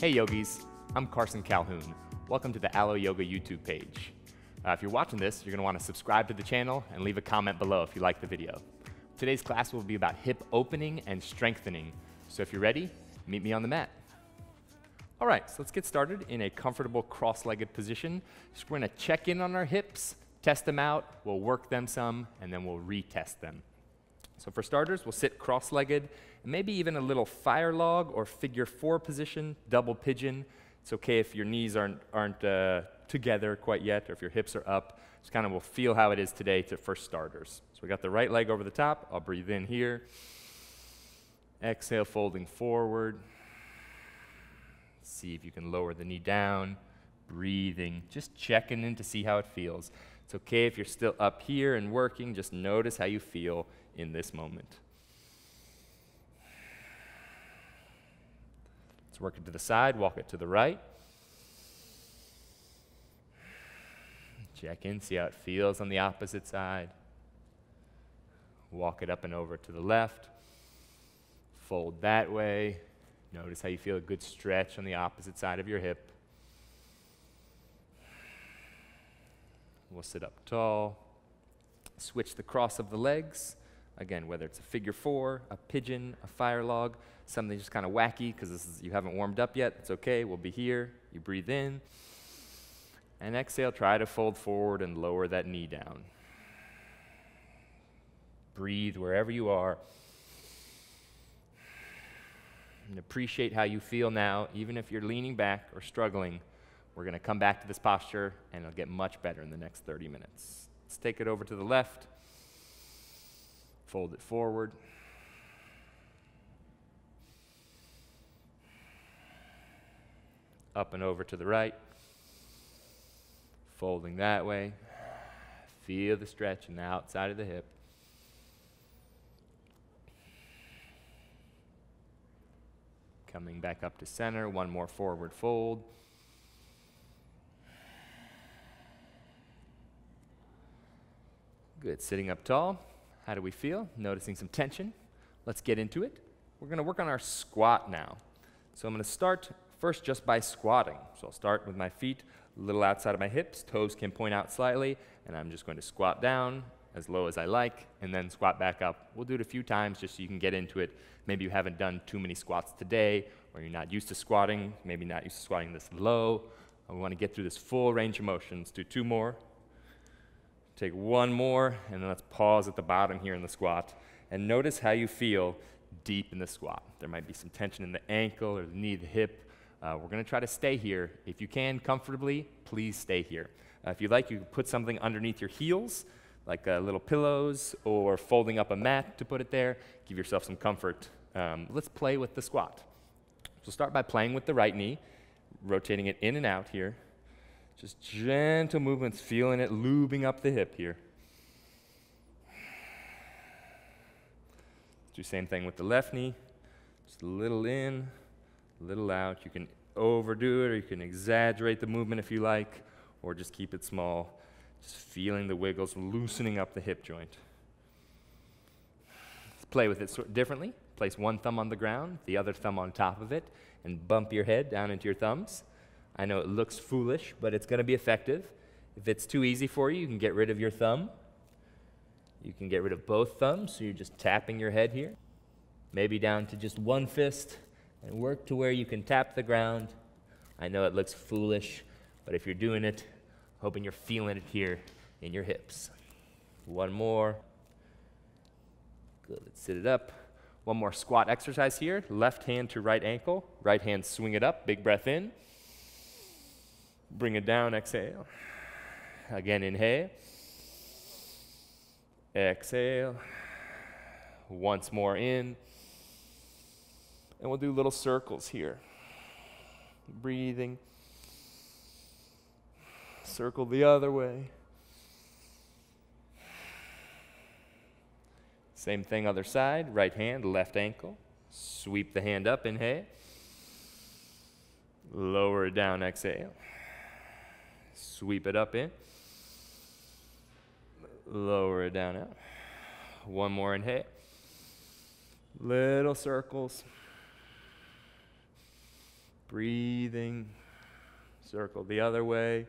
Hey yogis, I'm Carson Calhoun. Welcome to the Aloe Yoga YouTube page. If you're watching this, you're going to want to subscribe to the channel and leave a comment below if you like the video. Today's class will be about hip opening and strengthening. So if you're ready, meet me on the mat. All right, so let's get started in a comfortable cross-legged position. So we're going to check in on our hips, test them out, we'll work them some, and then we'll retest them. So for starters, we'll sit cross-legged, and maybe even a little fire log or figure 4 position, double pigeon. It's okay if your knees aren't together quite yet, or if your hips are up. Just kind of we'll feel how it is today for starters. So we got the right leg over the top. I'll breathe in here. Exhale, folding forward. See if you can lower the knee down. Breathing, just checking in to see how it feels. It's okay if you're still up here and working. Just notice how you feel in this moment. Let's work it to the side, walk it to the right. Check in, see how it feels on the opposite side. Walk it up and over to the left. Fold that way. Notice how you feel a good stretch on the opposite side of your hip. We'll sit up tall. Switch the cross of the legs. Again, whether it's a figure 4, a pigeon, a fire log, something just kind of wacky because you haven't warmed up yet. It's okay. We'll be here. You breathe in. And exhale, try to fold forward and lower that knee down. Breathe wherever you are. And appreciate how you feel now, even if you're leaning back or struggling. We're going to come back to this posture, and it'll get much better in the next 30 minutes. Let's take it over to the left. Fold it forward. Up and over to the right. Folding that way. Feel the stretch in the outside of the hip. Coming back up to center. One more forward fold. Good. Sitting up tall. How do we feel? Noticing some tension. Let's get into it. We're going to work on our squat now. So I'm going to start first just by squatting. So I'll start with my feet a little outside of my hips. Toes can point out slightly, and I'm just going to squat down as low as I like, and then squat back up. We'll do it a few times just so you can get into it. Maybe you haven't done too many squats today, or you're not used to squatting, maybe not used to squatting this low. We want to get through this full range of motion. Let's do 2 more. Take 1 more, and then let's pause at the bottom here in the squat. And notice how you feel deep in the squat. There might be some tension in the ankle or the knee, the hip. We're going to try to stay here. If you can comfortably, please stay here. If you like, you can put something underneath your heels, like little pillows, or folding up a mat to put it there. Give yourself some comfort. Let's play with the squat. So start by playing with the right knee, rotating it in and out here. Just gentle movements, feeling it lubing up the hip here. Do the same thing with the left knee. Just a little in, a little out. You can overdo it, or you can exaggerate the movement if you like, or just keep it small. Just feeling the wiggles, loosening up the hip joint. Let's play with it differently. Place one thumb on the ground, the other thumb on top of it, and bump your head down into your thumbs. I know it looks foolish, but it's going to be effective. If it's too easy for you, you can get rid of your thumb. You can get rid of both thumbs, so you're just tapping your head here. Maybe down to just one fist, and work to where you can tap the ground. I know it looks foolish, but if you're doing it, hoping you're feeling it here in your hips. 1 more. Good, let's sit it up. 1 more squat exercise here. Left hand to right ankle. Right hand swing it up, big breath in. Bring it down, exhale. Again, inhale. Exhale. Once more in. And we'll do little circles here. Breathing. Circle the other way. Same thing, other side. Right hand, left ankle. Sweep the hand up, inhale. Lower it down, exhale. Sweep it up in. Lower it down out. 1 more inhale. Little circles. Breathing. Circle the other way.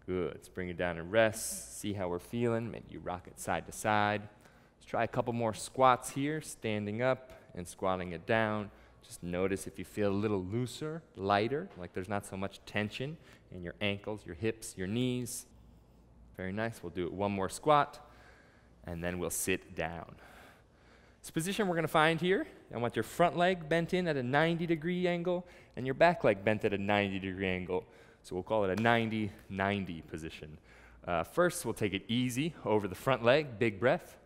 Good. Let's bring it down and rest. See how we're feeling. Maybe you rock it side to side. Let's try a couple more squats here, standing up and squatting it down. Just notice if you feel a little looser, lighter, like there's not so much tension in your ankles, your hips, your knees. Very nice. We'll do it one more squat, and then we'll sit down. This position we're going to find here, I want your front leg bent in at a 90-degree angle and your back leg bent at a 90-degree angle. So we'll call it a 90-90 position. First, we'll take it easy over the front leg, big breath.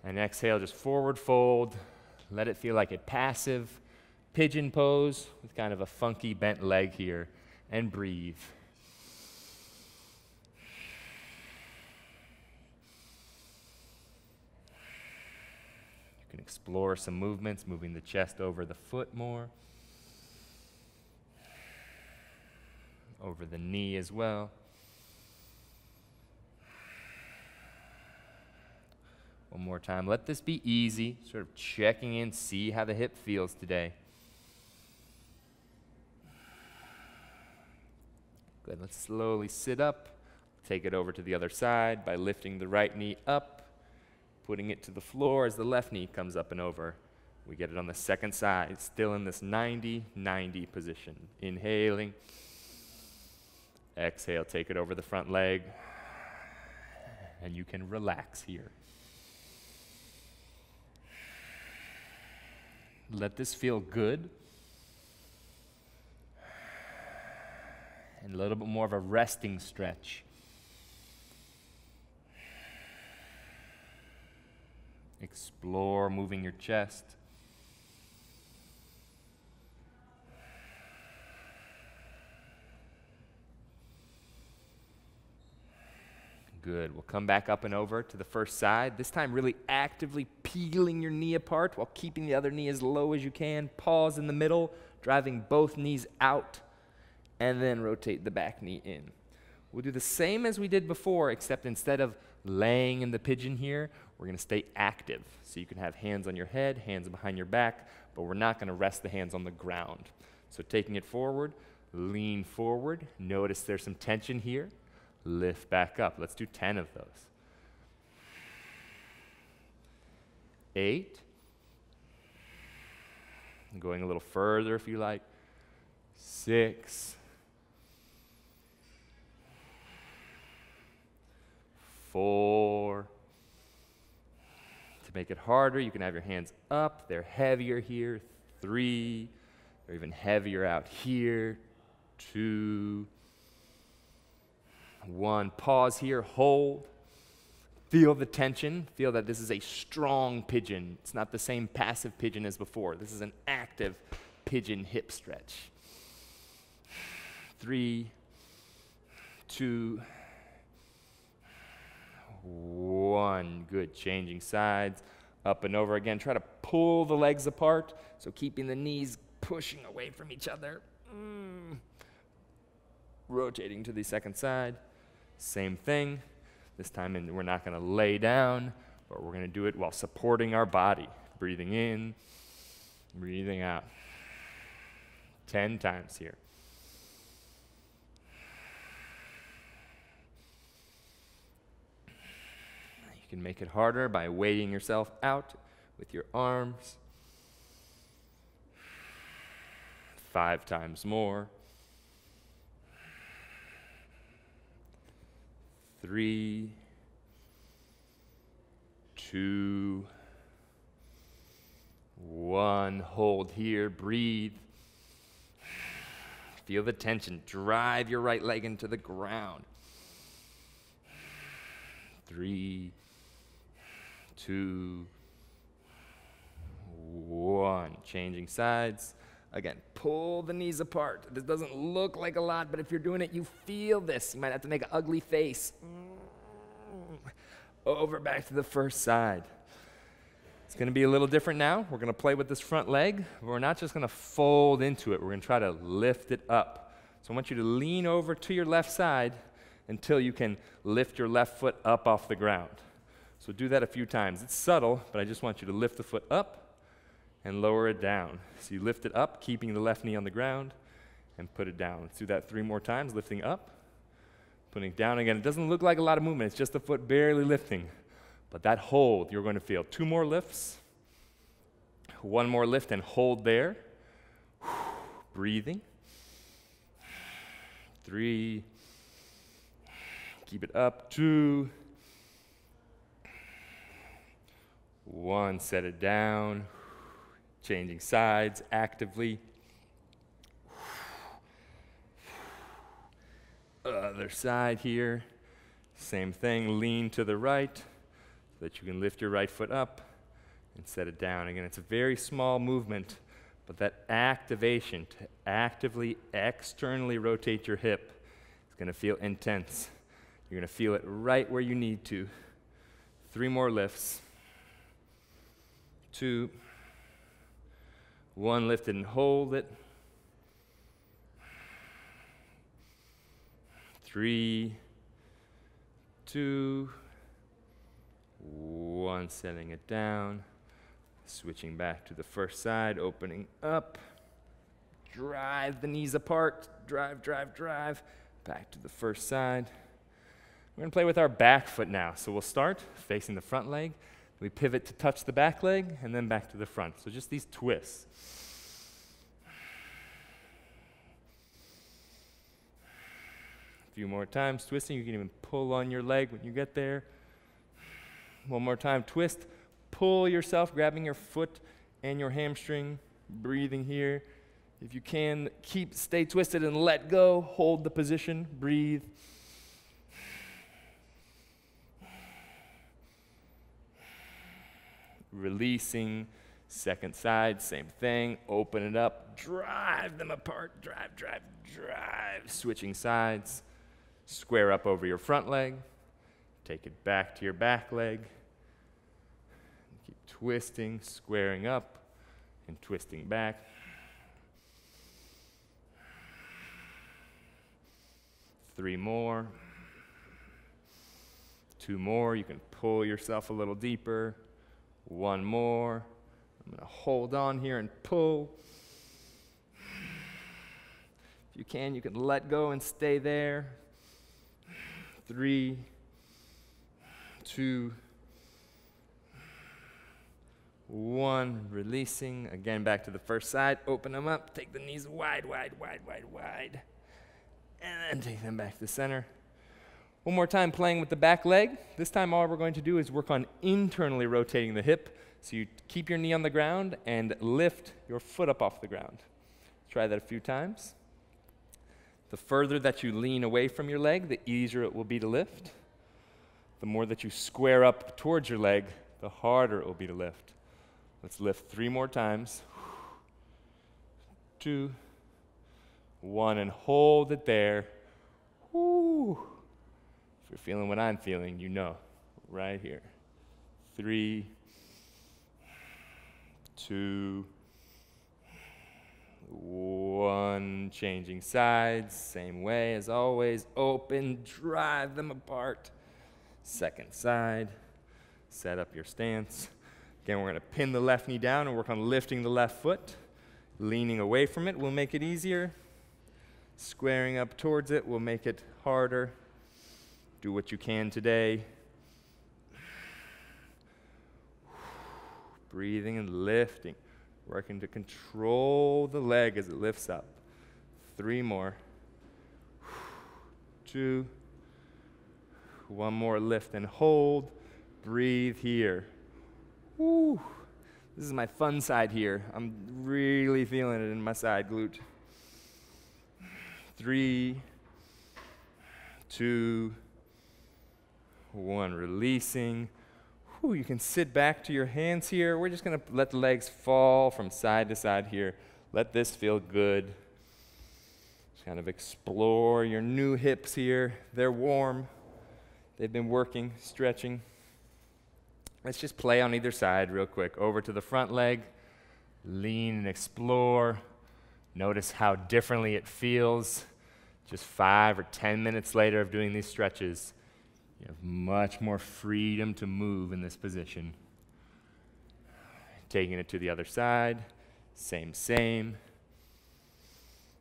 And exhale, just forward fold. Let it feel like a passive pigeon pose with kind of a funky bent leg here. And breathe. You can explore some movements, moving the chest over the foot more. Over the knee as well. One more time. Let this be easy, sort of checking in, see how the hip feels today. Good. Let's slowly sit up. Take it over to the other side by lifting the right knee up, putting it to the floor as the left knee comes up and over. We get it on the second side, still in this 90-90 position. Inhaling. Exhale, take it over the front leg. And you can relax here. Let this feel good. And a little bit more of a resting stretch. Explore moving your chest. Good. We'll come back up and over to the first side. This time really actively peeling your knee apart while keeping the other knee as low as you can. Pause in the middle, driving both knees out, and then rotate the back knee in. We'll do the same as we did before, except instead of laying in the pigeon here, we're going to stay active. So you can have hands on your head, hands behind your back, but we're not going to rest the hands on the ground. So taking it forward, lean forward. Notice there's some tension here. Lift back up. Let's do 10 of those. 8. Going a little further if you like. 6. 4. To make it harder, you can have your hands up. They're heavier here. 3. They're even heavier out here. 2. 1. Pause here, hold. Feel the tension. Feel that this is a strong pigeon. It's not the same passive pigeon as before. This is an active pigeon hip stretch. 3, 2, 1. Good. Changing sides. Up and over again. Try to pull the legs apart. So keeping the knees pushing away from each other. Rotating to the second side. Same thing. This time we're not going to lay down, but we're going to do it while supporting our body. Breathing in, breathing out. 10 times here. You can make it harder by weighting yourself out with your arms. 5 times more. 3, 2, 1. Hold here. Breathe. Feel the tension. Drive your right leg into the ground. 3, 2, 1. Changing sides. Again, pull the knees apart. This doesn't look like a lot, but if you're doing it, you feel this. You might have to make an ugly face. Over back to the first side. It's going to be a little different now. We're going to play with this front leg. But we're not just going to fold into it. We're going to try to lift it up. So I want you to lean over to your left side until you can lift your left foot up off the ground. So do that a few times. It's subtle, but I just want you to lift the foot up and lower it down. So you lift it up, keeping the left knee on the ground, and put it down. Let's do that 3 more times, lifting up, putting it down again. It doesn't look like a lot of movement. It's just the foot barely lifting. But that hold, you're going to feel. 2 more lifts. 1 more lift and hold there. Breathing. 3. Keep it up. 2. 1. Set it down. Changing sides actively. Other side here. Same thing. Lean to the right so that you can lift your right foot up and set it down. Again, it's a very small movement, but that activation to actively externally rotate your hip is going to feel intense. You're going to feel it right where you need to. 3 more lifts. 2. 1, lift it and hold it. 3, 2, 1, setting it down. Switching back to the first side, opening up. Drive the knees apart. Drive, drive, drive. Back to the first side. We're going to play with our back foot now. So we'll start facing the front leg. We pivot to touch the back leg, and then back to the front. So just these twists. A few more times twisting. You can even pull on your leg when you get there. 1 more time, twist. Pull yourself, grabbing your foot and your hamstring. Breathing here. If you can, stay twisted and let go. Hold the position. Breathe. Releasing. Second side, same thing. Open it up. Drive them apart. Drive, drive, drive. Switching sides. Square up over your front leg. Take it back to your back leg. Keep twisting, squaring up, and twisting back. 3 more. 2 more. You can pull yourself a little deeper. 1 more. I'm going to hold on here and pull. If you can let go and stay there. 3, 2, 1, releasing. Again, back to the first side. Open them up. Take the knees wide, wide, wide, wide, wide. And then take them back to the center. 1 more time playing with the back leg. This time all we're going to do is work on internally rotating the hip. So you keep your knee on the ground and lift your foot up off the ground. Try that a few times. The further that you lean away from your leg, the easier it will be to lift. The more that you square up towards your leg, the harder it will be to lift. Let's lift 3 more times. 2, 1, and hold it there. Woo. If you're feeling what I'm feeling, you know, right here. 3, 2, 1, changing sides, same way as always. Open, drive them apart. Second side, set up your stance. Again, we're going to pin the left knee down and work on lifting the left foot. Leaning away from it will make it easier. Squaring up towards it will make it harder. Do what you can today. Breathing and lifting. Working to control the leg as it lifts up. 3 more. 2. 1 more lift and hold. Breathe here. Woo. This is my fun side here. I'm really feeling it in my side glute. 3, 2, 1, releasing. Whew, you can sit back to your hands here. We're just going to let the legs fall from side to side here. Let this feel good. Just kind of explore your new hips here. They're warm. They've been working, stretching. Let's just play on either side real quick. Over to the front leg. Lean and explore. Notice how differently it feels. Just 5 or 10 minutes later of doing these stretches. You have much more freedom to move in this position. Taking it to the other side, same.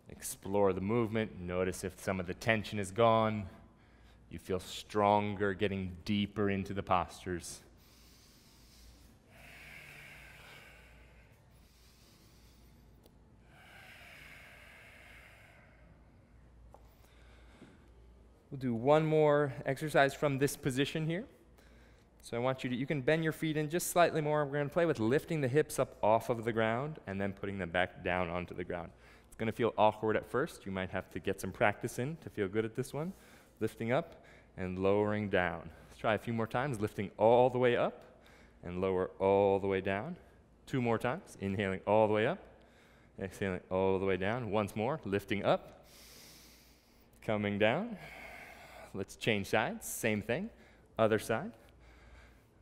Explore the movement. Notice if some of the tension is gone. You feel stronger, getting deeper into the postures. We'll do one more exercise from this position here. So I want you can bend your feet in just slightly more. We're going to play with lifting the hips up off of the ground and then putting them back down onto the ground. It's going to feel awkward at first. You might have to get some practice in to feel good at this one. Lifting up and lowering down. Let's try a few more times, lifting all the way up and lower all the way down. 2 more times, inhaling all the way up, exhaling all the way down. Once more, lifting up, coming down. Let's change sides, same thing, other side.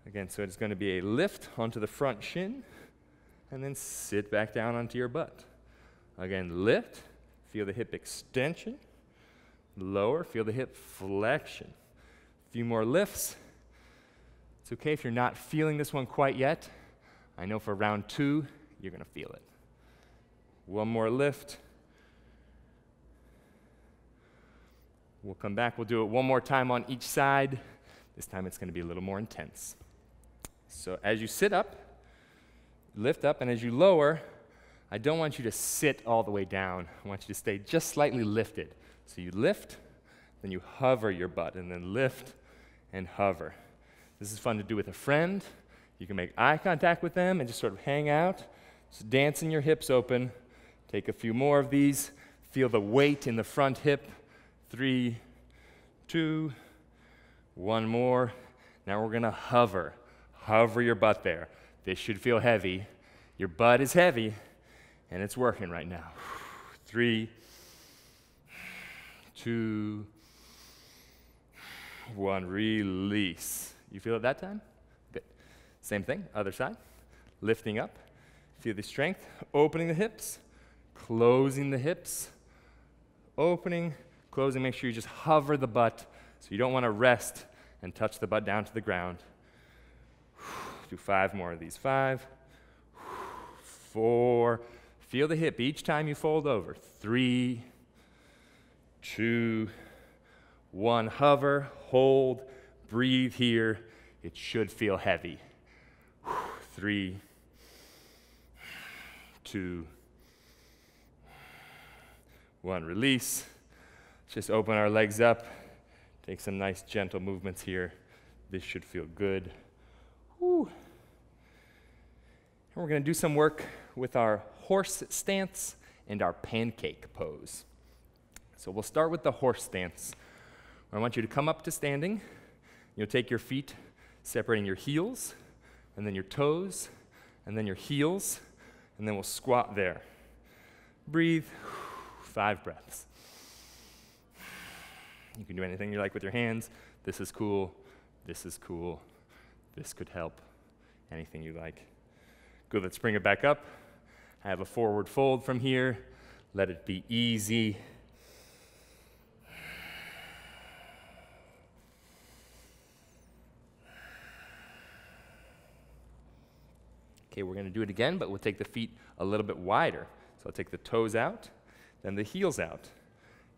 Again, so it's going to be a lift onto the front shin, and then sit back down onto your butt. Again, lift, feel the hip extension, lower, feel the hip flexion. A few more lifts. It's okay if you're not feeling this one quite yet. I know for round 2, you're going to feel it. One more lift. We'll come back, we'll do it one more time on each side. This time it's going to be a little more intense. So as you sit up, lift up, and as you lower, I don't want you to sit all the way down. I want you to stay just slightly lifted. So you lift, then you hover your butt, and then lift and hover. This is fun to do with a friend. You can make eye contact with them and just sort of hang out, just dancing your hips open. Take a few more of these. Feel the weight in the front hip. 3, 2, 1 more. Now we're going to hover. Hover your butt there. This should feel heavy. Your butt is heavy, and it's working right now. 3, 2, 1. Release. You feel it that time? Good. Same thing, other side. Lifting up. Feel the strength. Opening the hips. Closing the hips. Opening. Closing, make sure you just hover the butt, so you don't want to rest and touch the butt down to the ground. Do 5 more of these. 5, 4. Feel the hip each time you fold over. 3, 2, 1. Hover, hold, breathe here. It should feel heavy. 3, 2, 1. Release. Just open our legs up, take some nice gentle movements here. This should feel good. Woo. And we're going to do some work with our horse stance and our pancake pose. So we'll start with the horse stance. I want you to come up to standing. You'll take your feet, separating your heels, and then your toes, and then your heels, and then we'll squat there. Breathe. 5 breaths. You can do anything you like with your hands. This is cool. This is cool. This could help. Anything you like. Good, let's bring it back up. I have a forward fold from here. Let it be easy. Okay, we're going to do it again, but we'll take the feet a little bit wider. So I'll take the toes out, then the heels out.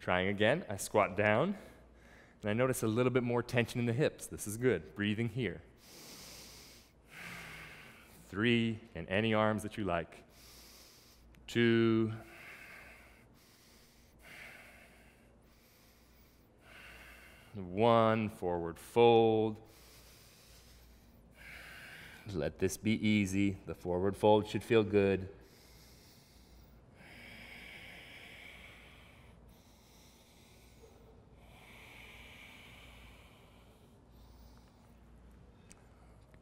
Trying again, I squat down, and I notice a little bit more tension in the hips. This is good. Breathing here. 3, and any arms that you like. 2. 1, forward fold. Let this be easy. The forward fold should feel good.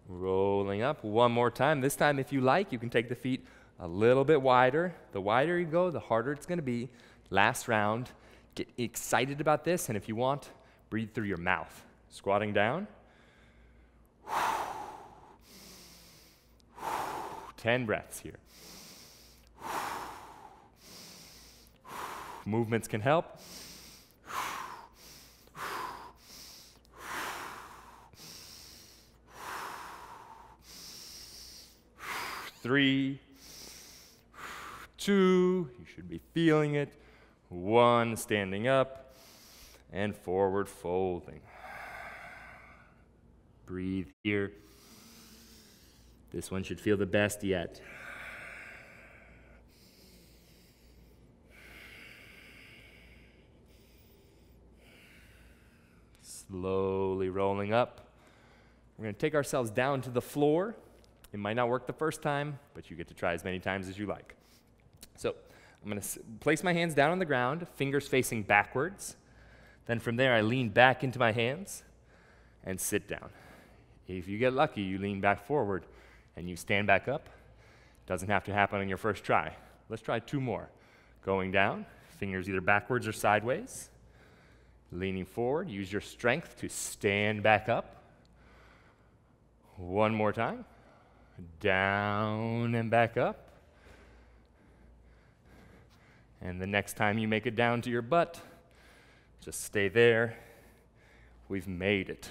Rolling up one more time. This time, if you like, you can take the feet a little bit wider. The wider you go, the harder it's going to be. Last round. Get excited about this, and if you want, breathe through your mouth. Squatting down. 10 breaths here. Movements can help. 3, 2, you should be feeling it. 1, standing up, and forward folding. Breathe here. This one should feel the best yet. Slowly rolling up. We're going to take ourselves down to the floor. It might not work the first time, but you get to try as many times as you like. So I'm going to place my hands down on the ground, fingers facing backwards. Then from there, I lean back into my hands and sit down. If you get lucky, you lean back forward and you stand back up. Doesn't have to happen on your first try. Let's try 2 more. Going down, fingers either backwards or sideways. Leaning forward, use your strength to stand back up. 1 more time. Down and back up. And the next time you make it down to your butt, just stay there. We've made it.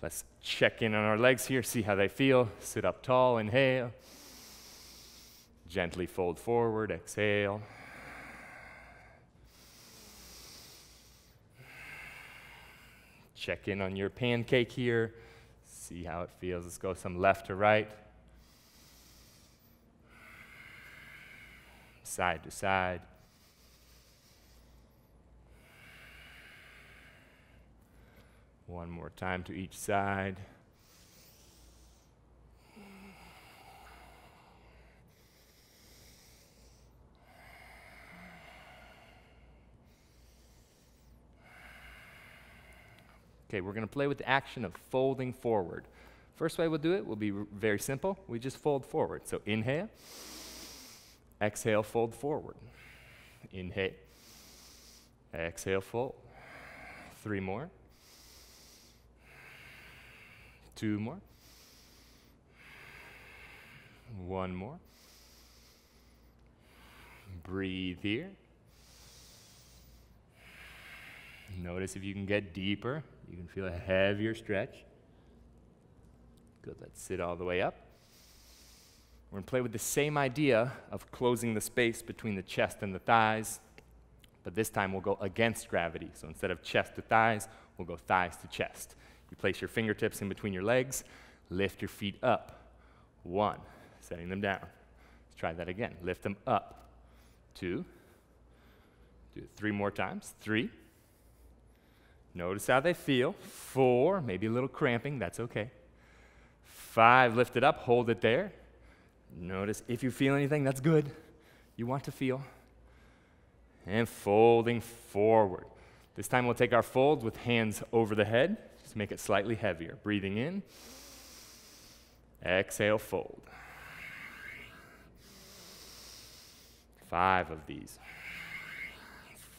Let's check in on our legs here, see how they feel. Sit up tall, inhale. Gently fold forward, exhale. Check in on your pancake here. See how it feels. Let's go some left to right. Side to side. One more time to each side. Okay, we're going to play with the action of folding forward. First way we'll do it will be very simple. We just fold forward. So inhale, exhale, fold forward. Inhale, exhale, fold. 3 more. 2 more. 1 more. Breathe here. Notice if you can get deeper. You can feel a heavier stretch. Good, let's sit all the way up. We're going to play with the same idea of closing the space between the chest and the thighs, but this time we'll go against gravity. So instead of chest to thighs, we'll go thighs to chest. You place your fingertips in between your legs, lift your feet up. 1, setting them down. Let's try that again. Lift them up. 2, do it 3 more times. 3. Notice how they feel. 4, maybe a little cramping, that's okay. 5, lift it up, hold it there. Notice if you feel anything, that's good. You want to feel. And folding forward. This time we'll take our folds with hands over the head. Just make it slightly heavier. Breathing in. Exhale, fold. 5 of these.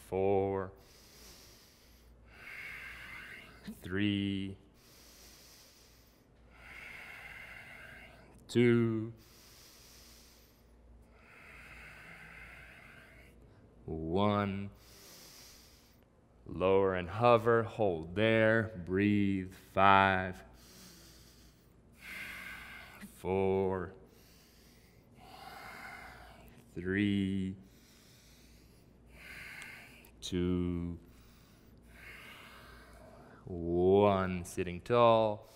4. 3. 2. 1. Lower and hover, hold there, breathe. 5. 4. 3. 2. 1. Sitting tall.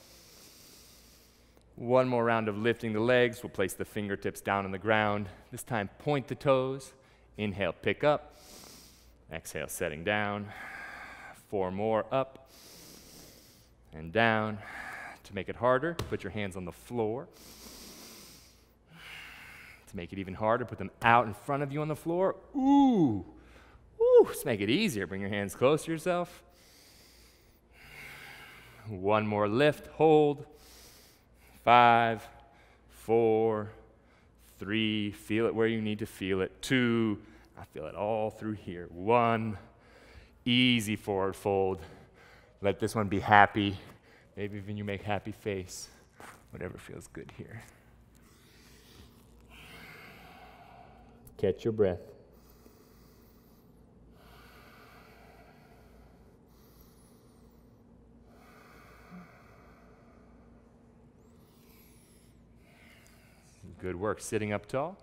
1 more round of lifting the legs. We'll place the fingertips down on the ground. This time, point the toes. Inhale, pick up. Exhale, setting down. 4 more, up and down. To make it harder, put your hands on the floor. To make it even harder, put them out in front of you on the floor. Ooh, ooh, let's make it easier. Bring your hands close to yourself. 1 more lift, hold. 5, 4, 3, feel it where you need to feel it. 2, I feel it all through here. 1, easy forward fold. Let this one be happy. Maybe even you make happy face. Whatever feels good here. Catch your breath. Good work. Sitting up tall.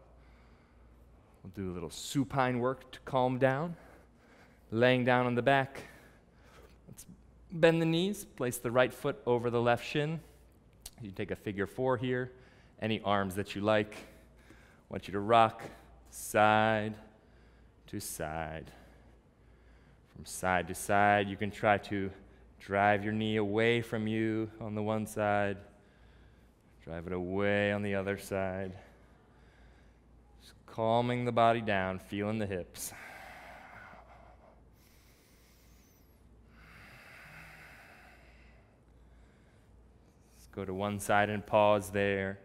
We'll do a little supine work to calm down. Laying down on the back. Let's bend the knees. Place the right foot over the left shin. You take a figure 4 here. Any arms that you like. I want you to rock side to side. From side to side, you can try to drive your knee away from you on the one side. Drive it away on the other side. Just calming the body down, feeling the hips. Let's go to one side and pause there.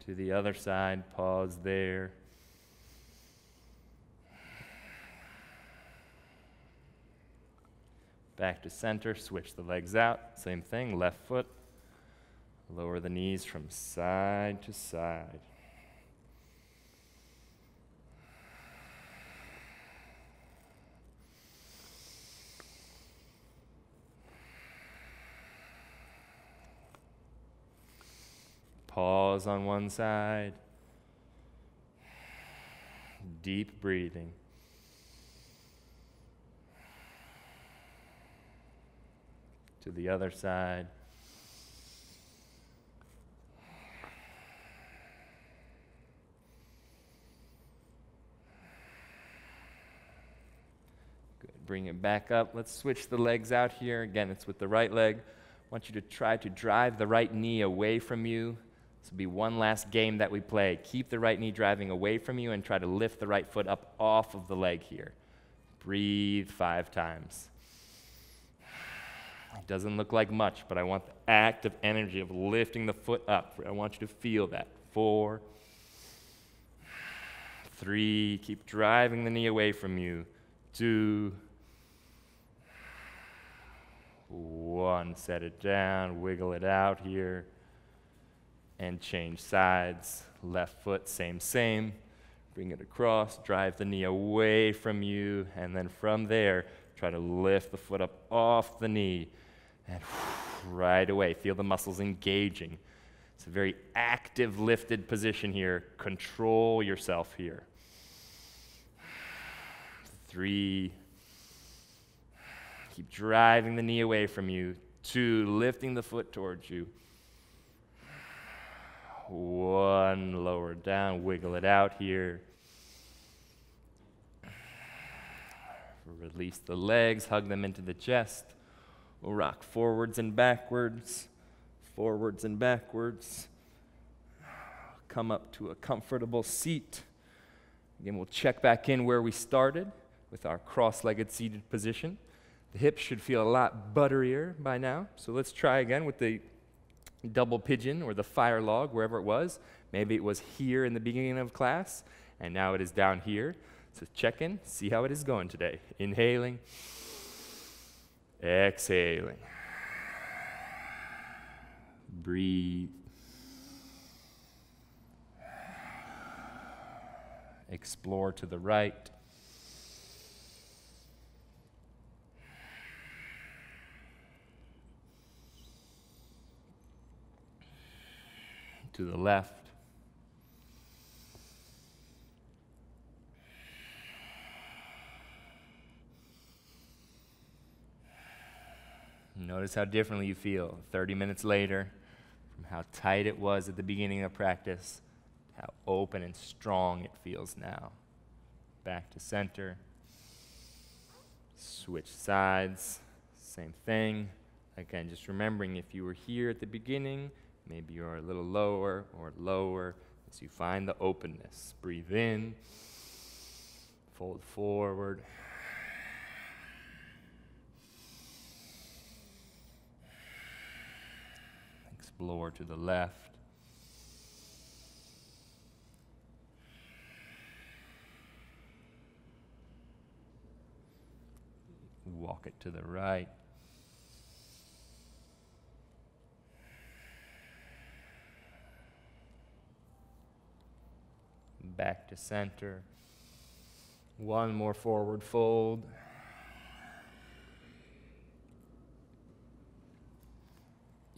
To the other side, pause there. Back to center, switch the legs out. Same thing, left foot. Lower the knees from side to side. Pause on one side. Deep breathing. To the other side. Good. Bring it back up. Let's switch the legs out here. Again, it's with the right leg. I want you to try to drive the right knee away from you. This will be one last game that we play. Keep the right knee driving away from you and try to lift the right foot up off of the leg here. Breathe 5 times. It doesn't look like much, but I want the active energy of lifting the foot up. I want you to feel that. 4, 3, keep driving the knee away from you. 2, 1, set it down, wiggle it out here, and change sides. Left foot, same. Bring it across, drive the knee away from you, and then from there, try to lift the foot up off the knee. And right away, feel the muscles engaging. It's a very active, lifted position here. Control yourself here. 3. Keep driving the knee away from you. 2, lifting the foot towards you. 1, lower down, wiggle it out here. Release the legs, hug them into the chest. We'll rock forwards and backwards, forwards and backwards. Come up to a comfortable seat. Again, we'll check back in where we started with our cross-legged seated position. The hips should feel a lot butterier by now. So let's try again with the double pigeon or the fire log, wherever it was. Maybe it was here in the beginning of class, and now it is down here. So check in, see how it is going today. Inhaling. Exhaling. Breathe. Explore to the right. To the left. Notice how differently you feel 30 minutes later from how tight it was at the beginning of practice, how open and strong it feels now. Back to center. Switch sides. Same thing. Again, just remembering if you were here at the beginning, maybe you're a little lower or lower as you find the openness. Breathe in. Fold forward. Explore to the left. Walk it to the right. Back to center. One more forward fold.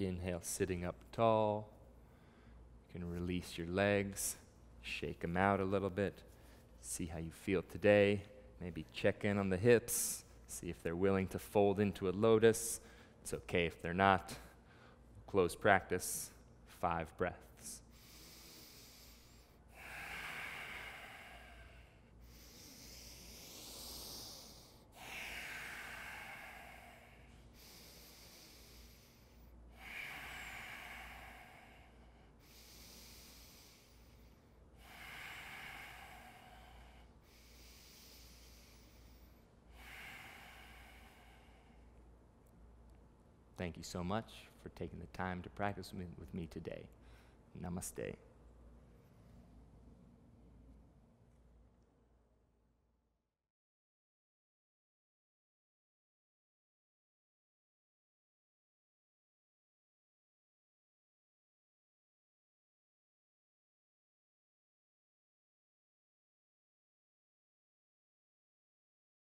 Inhale, sitting up tall. You can release your legs, shake them out a little bit, see how you feel today. Maybe check in on the hips, see if they're willing to fold into a lotus. It's okay if they're not. Close practice, 5 breaths. Thank you so much for taking the time to practice with me today. Namaste.